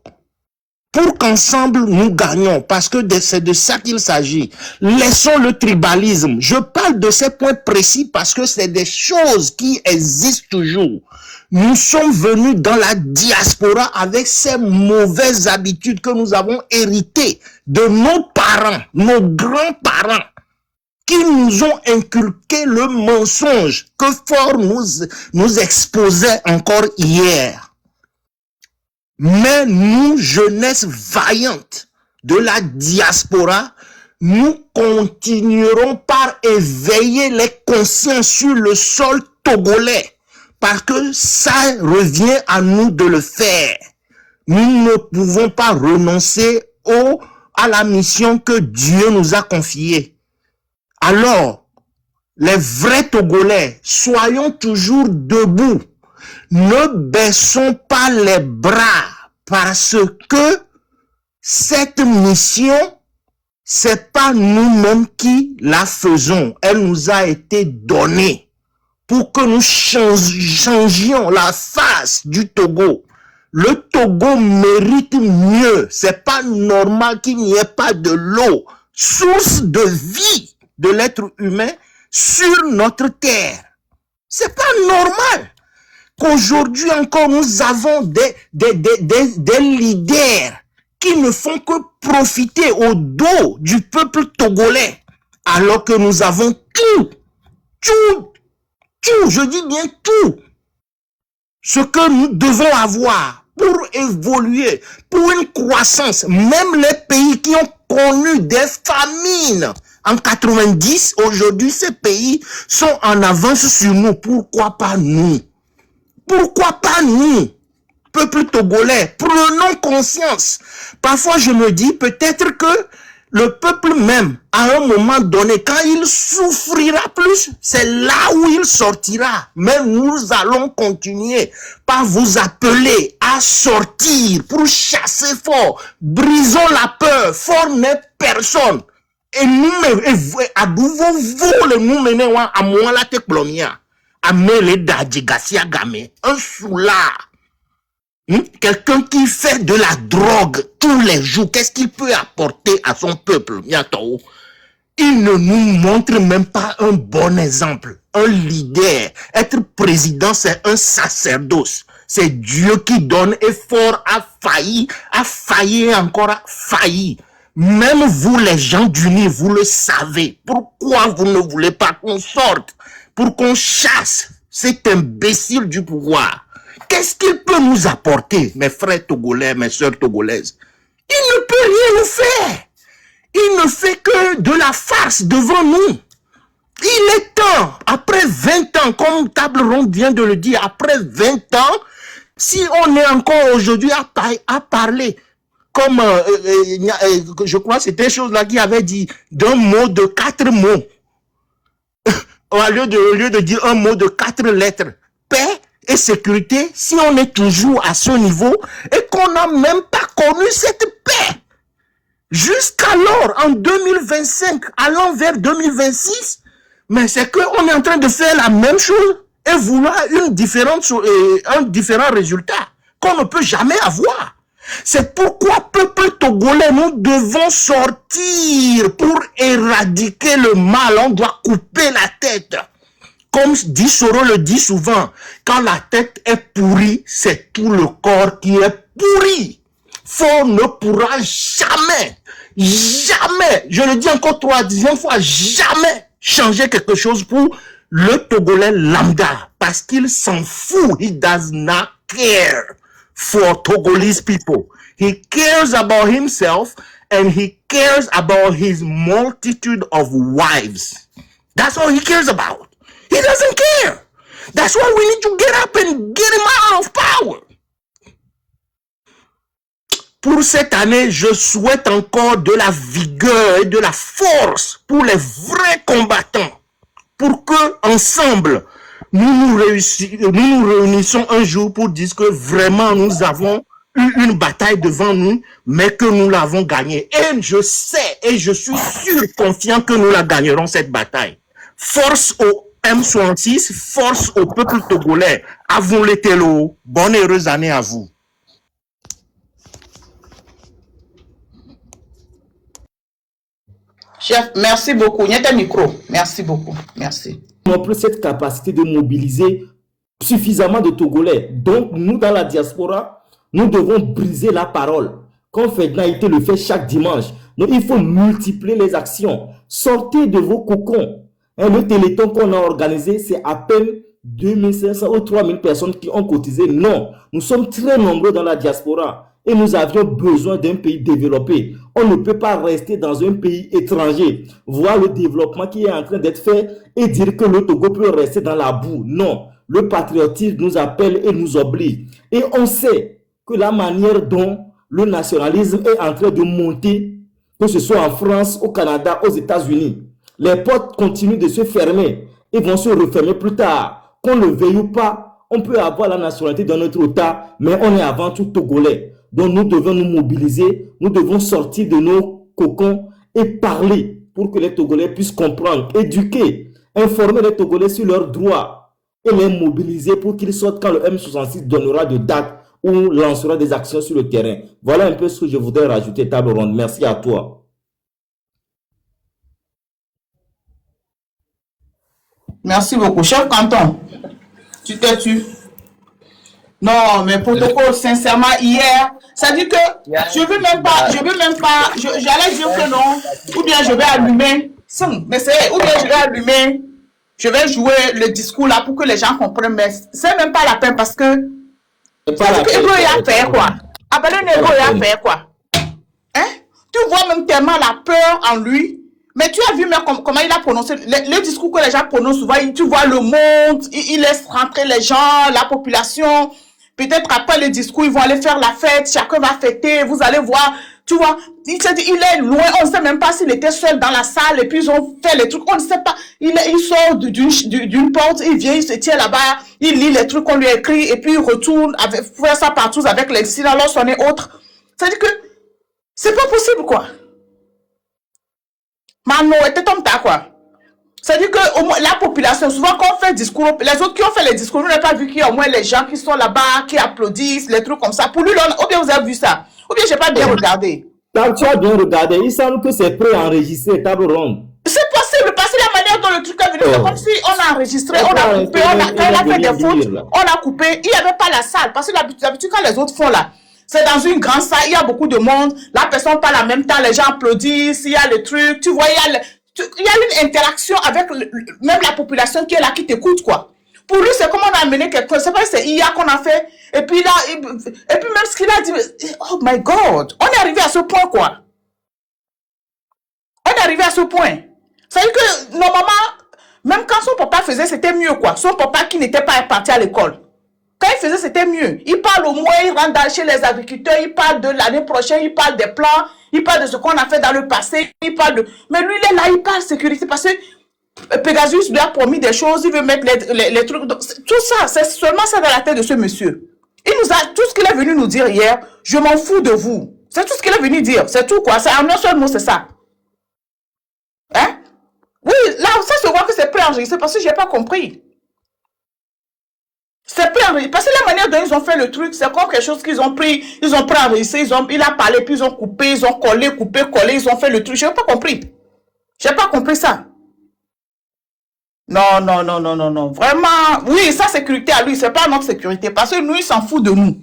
pour qu'ensemble nous gagnions, parce que c'est de ça qu'il s'agit. Laissons le tribalisme. Je parle de ces points précis parce que c'est des choses qui existent toujours. Nous sommes venus dans la diaspora avec ces mauvaises habitudes que nous avons héritées de nos parents, nos grands-parents, qui nous ont inculqué le mensonge que Fort nous exposait encore hier. Mais nous, jeunesse vaillante de la diaspora, nous continuerons par éveiller les consciences sur le sol togolais, parce que ça revient à nous de le faire. Nous ne pouvons pas renoncer à la mission que Dieu nous a confiée. Alors, les vrais Togolais, soyons toujours debout. Ne baissons pas les bras, parce que cette mission, c'est pas nous-mêmes qui la faisons. Elle nous a été donnée pour que nous changions la face du Togo. Le Togo mérite mieux. C'est pas normal qu'il n'y ait pas de l'eau, source de vie de l'être humain sur notre terre. C'est pas normal qu'aujourd'hui encore nous avons des leaders qui ne font que profiter au dos du peuple togolais, alors que nous avons tout, je dis bien tout, ce que nous devons avoir pour évoluer, pour une croissance. Même les pays qui ont connu des famines en 90, aujourd'hui ces pays sont en avance sur nous. Pourquoi pas nous? Pourquoi pas nous, peuple togolais? Prenons conscience. Parfois je me dis peut-être que le peuple même, à un moment donné, quand il souffrira plus, c'est là où il sortira. Mais nous allons continuer par vous appeler à sortir pour chasser fort. Brisons la peur. Fort n'est personne. Et nous, à nouveau, vous, nous menez à moi la teklomia. À mêler d'adjigasia game. Un soulard. Quelqu'un qui fait de la drogue tous les jours, qu'est-ce qu'il peut apporter à son peuple? Il ne nous montre même pas un bon exemple, un leader. Être président, c'est un sacerdoce. C'est Dieu qui donne, et Fort a failli et encore a failli. Même vous, les gens d'Uni, vous le savez. Pourquoi vous ne voulez pas qu'on sorte pour qu'on chasse cet imbécile du pouvoir? Qu'est-ce qu'il peut nous apporter, mes frères togolais, mes sœurs togolaises? Il ne peut rien nous faire. Il ne fait que de la farce devant nous. Il est temps, après 20 ans, comme Table Ronde vient de le dire, après 20 ans, si on est encore aujourd'hui à parler, comme je crois que c'était chose là qui avait dit, d'un mot de 4 mots, au lieu de dire un mot de 4 lettres, paix et sécurité, si on est toujours à ce niveau et qu'on n'a même pas connu cette paix, jusqu'alors, en 2025, allant vers 2026, mais c'est qu'on est en train de faire la même chose et vouloir un différent résultat qu'on ne peut jamais avoir. C'est pourquoi, peuple togolais, nous devons sortir pour éradiquer le mal. On doit couper la tête. Comme dit Soro le dit souvent, quand la tête est pourrie, c'est tout le corps qui est pourri. Fort ne pourra jamais, je le dis encore 3e fois, jamais changer quelque chose pour le Togolais lambda. Parce qu'il s'en fout. He does not care for Togolese people. He cares about himself and he cares about his multitude of wives. That's all he cares about. He doesn't care. That's why we need to get up and get him out of power. Pour cette année, je souhaite encore de la vigueur et de la force pour les vrais combattants. Pour que, ensemble, nous nous réunissons un jour pour dire que vraiment nous avons eu une bataille devant nous, mais que nous l'avons gagnée. Et je sais, et je suis sûr, confiant que nous la gagnerons cette bataille. Force au M66, force au peuple togolais. Avons-les télo. Bonne et heureuse année à vous. Chef, merci beaucoup. Il y a un micro. Merci beaucoup. Merci. Non plus cette capacité de mobiliser suffisamment de Togolais. Donc, nous, dans la diaspora, nous devons briser la parole. Comme Fednaïté le fait chaque dimanche. Donc, il faut multiplier les actions. Sortez de vos cocons. Le téléthon qu'on a organisé, c'est à peine 2500 ou 3000 personnes qui ont cotisé. Non, nous sommes très nombreux dans la diaspora. Et nous avions besoin d'un pays développé. On ne peut pas rester dans un pays étranger, voir le développement qui est en train d'être fait et dire que le Togo peut rester dans la boue. Non, le patriotisme nous appelle et nous oblige. Et on sait que la manière dont le nationalisme est en train de monter, que ce soit en France, au Canada, aux États-Unis, les portes continuent de se fermer et vont se refermer plus tard. Qu'on le veuille ou pas, on peut avoir la nationalité dans notre État, mais on est avant tout Togolais. Donc nous devons nous mobiliser, nous devons sortir de nos cocons et parler pour que les Togolais puissent comprendre, éduquer, informer les Togolais sur leurs droits et les mobiliser pour qu'ils sortent quand le M66 donnera de date ou lancera des actions sur le terrain. Voilà un peu ce que je voudrais rajouter, table ronde. Merci à toi. Merci beaucoup. Chef Canton, tu t'es tu. Non, mais protocole, sincèrement, hier, ça dit que je veux même pas, j'allais dire que non, ou bien je vais allumer, mais c'est, ou bien je vais allumer, je vais jouer le discours là pour que les gens comprennent, mais c'est même pas la peine parce que, c'est que Ebro y a fait quoi? Ah ben le Ebro y a fait quoi? Hein? Tu vois même tellement la peur en lui. Mais tu as vu même comment il a prononcé le discours que les gens prononcent souvent. Tu vois le monde, il laisse rentrer les gens, la population. Peut-être après le discours, ils vont aller faire la fête, chacun va fêter, vous allez voir. Tu vois, il est loin, on ne sait même pas s'il était seul dans la salle et puis ils ont fait les trucs, on ne sait pas. Il sort d'une porte, il vient, il se tient là-bas, il lit les trucs qu'on lui a écrits et puis il retourne, faire ça partout avec les silences sonner autres. C'est-à-dire que c'est pas possible, quoi. Mano, était comme ta quoi. C'est-à-dire que au moins, la population, souvent quand on fait discours, les autres qui ont fait les discours, nous n'avons pas vu qu'il y a au moins les gens qui sont là-bas, qui applaudissent, les trucs comme ça. Pour lui, ou bien vous avez vu ça, ou bien je n'ai pas bien regardé. Tu as bien regardé, il semble que c'est préenregistré, table ronde. C'est possible, parce que la manière dont le truc est venu, c'est comme si on a enregistré, on a coupé, quand on a fait des fautes, on a coupé, il n'y avait pas la salle. Parce que d'habitude, quand les autres font là, c'est dans une grande salle, il y a beaucoup de monde, la personne parle en même temps, les gens applaudissent, il y a le truc, tu vois, il y a une interaction avec même la population qui est là, qui t'écoute, quoi. Pour lui, c'est comme on a amené quelqu'un, c'est pas c'est hier qu'on a fait, et puis là, et puis même ce qu'il a dit, oh my God, on est arrivé à ce point, quoi. On est arrivé à ce point. C'est-à-dire que, normalement, même quand son papa faisait, c'était mieux, quoi. Son papa qui n'était pas parti à l'école. Quand il faisait, c'était mieux. Il parle au moins, il rentre chez les agriculteurs, il parle de l'année prochaine, il parle des plans, il parle de ce qu'on a fait dans le passé, il parle de... Mais lui, il est là, il parle sécurité parce que Pegasus lui a promis des choses, il veut mettre les trucs... Tout ça, c'est seulement ça dans la tête de ce monsieur. Il nous a... Tout ce qu'il est venu nous dire hier, je m'en fous de vous. C'est tout ce qu'il est venu dire, c'est tout, quoi. C'est en un seul mot, c'est ça. Hein? Oui, là, ça se voit que c'est préenregistré parce que je n'ai pas compris. C'est préenregistré. Parce que la manière dont ils ont fait le truc, c'est comme quelque chose qu'ils ont pris, ils ont préenregistré, il a parlé, puis ils ont coupé, ils ont collé, coupé, collé, ils ont fait le truc. Je n'ai pas compris. Je n'ai pas compris ça. Non, non, non, non, non, non. Vraiment, oui, sa sécurité à lui, c'est pas notre sécurité. Parce que nous, il s'en fout de nous.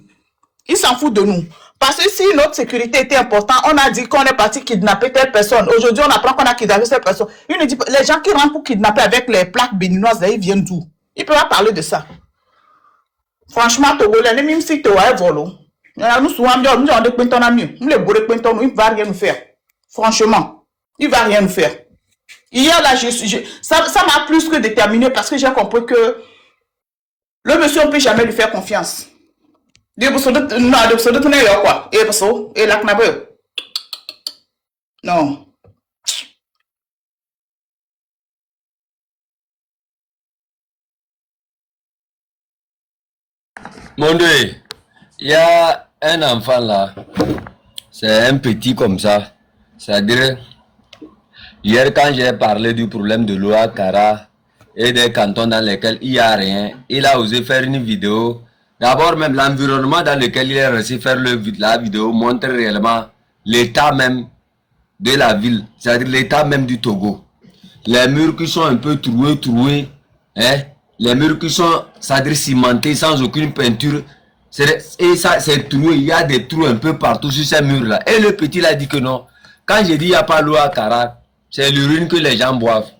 Il s'en fout de nous. Parce que si notre sécurité était importante, on a dit qu'on est parti kidnapper telle personne. Aujourd'hui, on apprend qu'on a kidnappé cette personne. Il nous dit, les gens qui rentrent pour kidnapper avec les plaques béninoises, là, ils viennent d'où? Ils peuvent pas parler de ça. Franchement, Togolais, même si tu as un volo. Nous souvent, nous on dépend de mieux. Nous les beaux dépend, il va rien nous faire. Franchement, il va rien nous faire. Hier là, ça m'a plus que déterminé parce que j'ai compris que le monsieur on peut jamais lui faire confiance. Non, de quoi? Et la knabe. Non. Mon Dieu, il y a un enfant là, c'est un petit comme ça. C'est-à-dire, hier quand j'ai parlé du problème de l'eau à Kara et des cantons dans lesquels il n'y a rien, il a osé faire une vidéo. D'abord même l'environnement dans lequel il est resté faire la vidéo montre réellement l'état même de la ville, c'est-à-dire l'état même du Togo. Les murs qui sont un peu troués, hein? Les murs qui sont, c'est-à-dire cimentés sans aucune peinture. Et ça, c'est troué. Il y a des trous un peu partout sur ces murs-là. Et le petit l'a dit que non. Quand j'ai dit il n'y a pas l'eau à Kara, c'est l'urine que les gens boivent.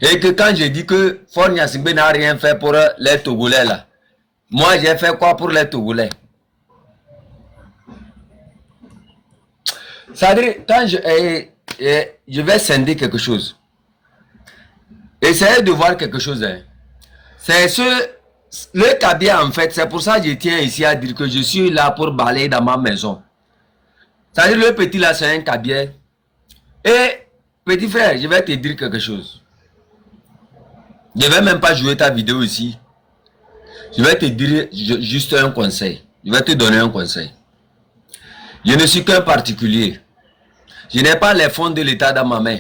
Et que quand j'ai dit que Fort Gnassingbé n'a rien fait pour les Togolais là, moi j'ai fait quoi pour les Togolais? C'est-à-dire, quand je vais scinder quelque chose, essayez de voir quelque chose. Hein. C'est le cabinet en fait, c'est pour ça que je tiens ici à dire que je suis là pour balayer dans ma maison. C'est-à-dire le petit là c'est un cabinet. Et petit frère, je vais te dire quelque chose. Je ne vais même pas jouer ta vidéo ici. Je vais te dire juste un conseil. Je vais te donner un conseil. Je ne suis qu'un particulier. Je n'ai pas les fonds de l'État dans ma main.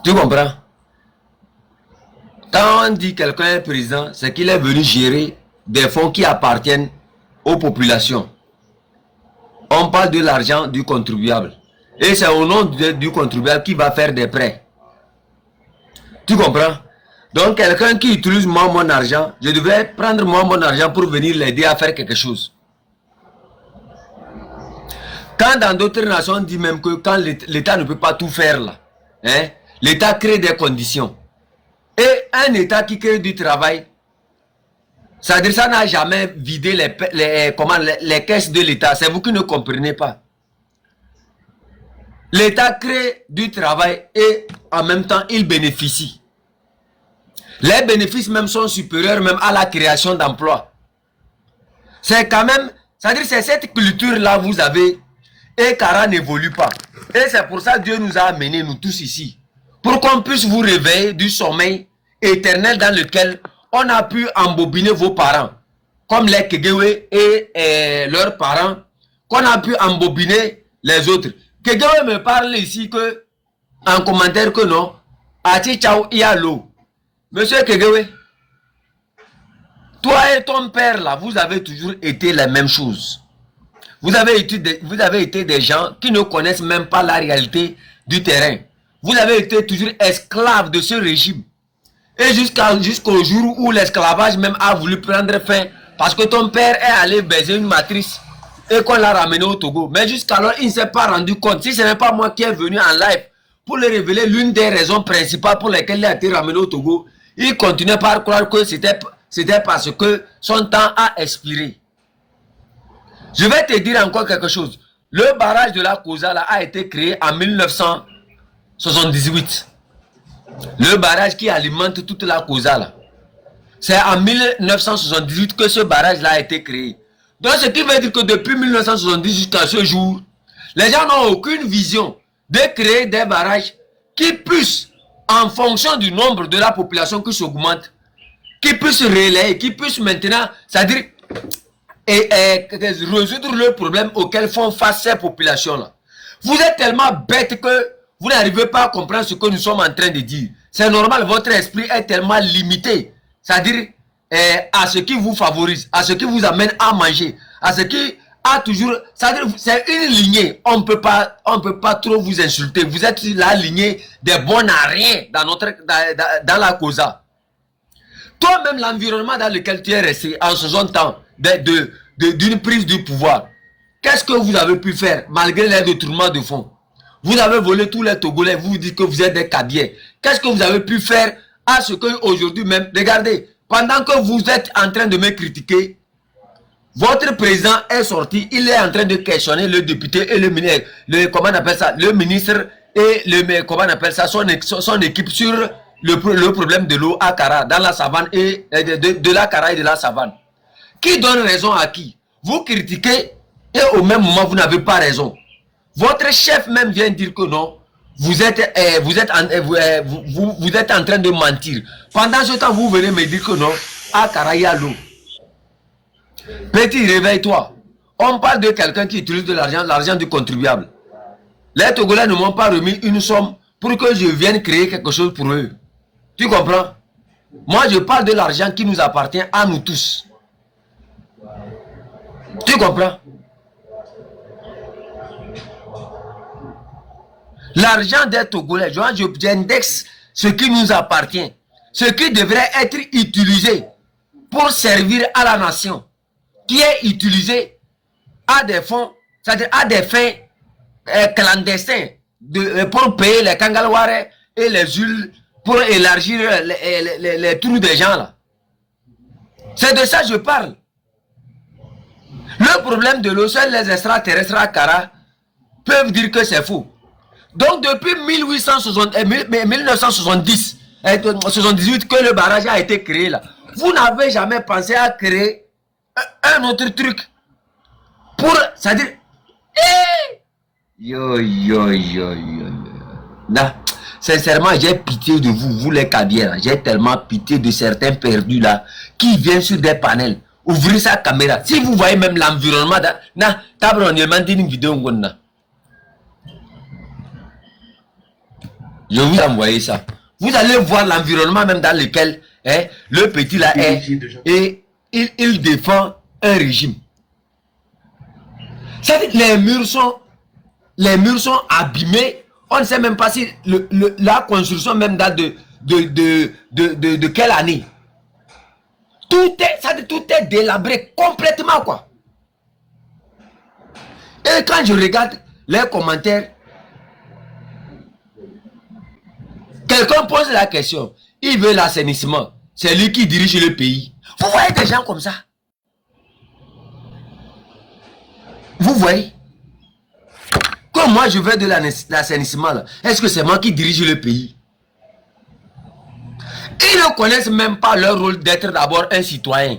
Tu comprends? Quand on dit quelqu'un est président, c'est qu'il est venu gérer des fonds qui appartiennent aux populations. On parle de l'argent du contribuable. Et c'est au nom du contribuable qui va faire des prêts. Tu comprends? Donc quelqu'un qui utilise moi mon argent, je devais prendre moi mon argent pour venir l'aider à faire quelque chose. Quand dans d'autres nations on dit même que quand l'État ne peut pas tout faire là, hein, l'État crée des conditions. Et un État qui crée du travail, c'est-à-dire ça n'a jamais vidé les caisses de l'État. C'est vous qui ne comprenez pas. L'État crée du travail et en même temps il bénéficie. Les bénéfices même sont supérieurs même à la création d'emplois. C'est quand même, c'est-à-dire c'est cette culture-là vous avez et Kara n'évolue pas. Et c'est pour ça que Dieu nous a amenés, nous tous ici, pour qu'on puisse vous réveiller du sommeil éternel dans lequel on a pu embobiner vos parents, comme les Kegewe et leurs parents, qu'on a pu embobiner les autres. Kegewe me parle ici que, en commentaire que non, Ati Chao il y a l'eau. Monsieur Kegewe, toi et ton père là, vous avez toujours été les mêmes choses. Vous avez été des gens qui ne connaissent même pas la réalité du terrain. Vous avez été toujours esclaves de ce régime. Et jusqu'au jour où l'esclavage même a voulu prendre fin parce que ton père est allé baiser une matrice et qu'on l'a ramené au Togo. Mais jusqu'alors, il ne s'est pas rendu compte. Si ce n'est pas moi qui est venu en live pour lui révéler l'une des raisons principales pour lesquelles il a été ramené au Togo, il continuait par croire que c'était parce que son temps a expiré. Je vais te dire encore quelque chose. Le barrage de la Koza là, a été créé en 1978. Le barrage qui alimente toute la Koza là. C'est en 1978 que ce barrage là a été créé. Donc ce qui veut dire que depuis 1970 jusqu'à ce jour, les gens n'ont aucune vision de créer des barrages qui puissent, en fonction du nombre de la population qui s'augmente, qui puissent relayer, qui puissent maintenant, c'est-à-dire résoudre le problème auquel font face ces populations-là. Vous êtes tellement bête que vous n'arrivez pas à comprendre ce que nous sommes en train de dire. C'est normal, votre esprit est tellement limité. C'est-à-dire à ce qui vous favorise, à ce qui vous amène à manger, à ce qui a toujours... C'est-à-dire c'est une lignée. On ne peut pas trop vous insulter. Vous êtes la lignée des bons à rien dans la Koza. Toi-même, l'environnement dans lequel tu es resté en ce temps d'une prise du pouvoir, qu'est-ce que vous avez pu faire malgré les détournements de fonds? Vous avez volé tous les Togolais, vous dites que vous êtes des cabiers. Qu'est-ce que vous avez pu faire à ce qu'aujourd'hui même, regardez, pendant que vous êtes en train de me critiquer, Votre président est sorti, il est en train de questionner le député et le ministre, comment on appelle ça, le ministre et comment on appelle ça, son équipe sur le problème de l'eau à Kara, dans la savane et de la Kara et de la savane. Qui donne raison à qui? Vous critiquez et au même moment vous n'avez pas raison. Votre chef même vient dire que non, vous êtes en train de mentir. Pendant ce temps, vous venez me dire que non, à Kara il y a l'eau. Petit, réveille-toi. On parle de quelqu'un qui utilise de l'argent du contribuable. Les Togolais ne m'ont pas remis une somme pour que je vienne créer quelque chose pour eux. Tu comprends? Moi, je parle de l'argent qui nous appartient à nous tous. Tu comprends? L'argent des Togolais, j'indexe ce qui nous appartient. Ce qui devrait être utilisé pour servir à la nation. Qui est utilisé à des fonds, c'est-à-dire à des fins clandestins pour payer les kangalware et les huiles pour élargir les trous des gens là. C'est de ça que je parle. Le problème de l'eau, seuls les extraterrestres à Kara peuvent dire que c'est faux. Donc depuis 1970, 78 que le barrage a été créé là, vous n'avez jamais pensé à créer un autre truc pour, c'est-à-dire, là, sincèrement, j'ai pitié de vous, vous les Kadiens, j'ai tellement pitié de certains perdus là, qui viennent sur des panels, ouvrir sa caméra. Si vous voyez même l'environnement, une vidéo, je vous envoie ça. Vous allez voir l'environnement même dans lequel le petit là est, et il défend un régime. Les murs sont abîmés. On ne sait même pas si la construction même date de quelle année. Tout est délabré complètement quoi. Et quand je regarde les commentaires, quelqu'un pose la question, il veut l'assainissement, c'est lui qui dirige le pays. Vous voyez des gens comme ça? Vous voyez? Comme moi je veux de l'assainissement là, est-ce que c'est moi qui dirige le pays? Ils ne connaissent même pas leur rôle d'être d'abord un citoyen.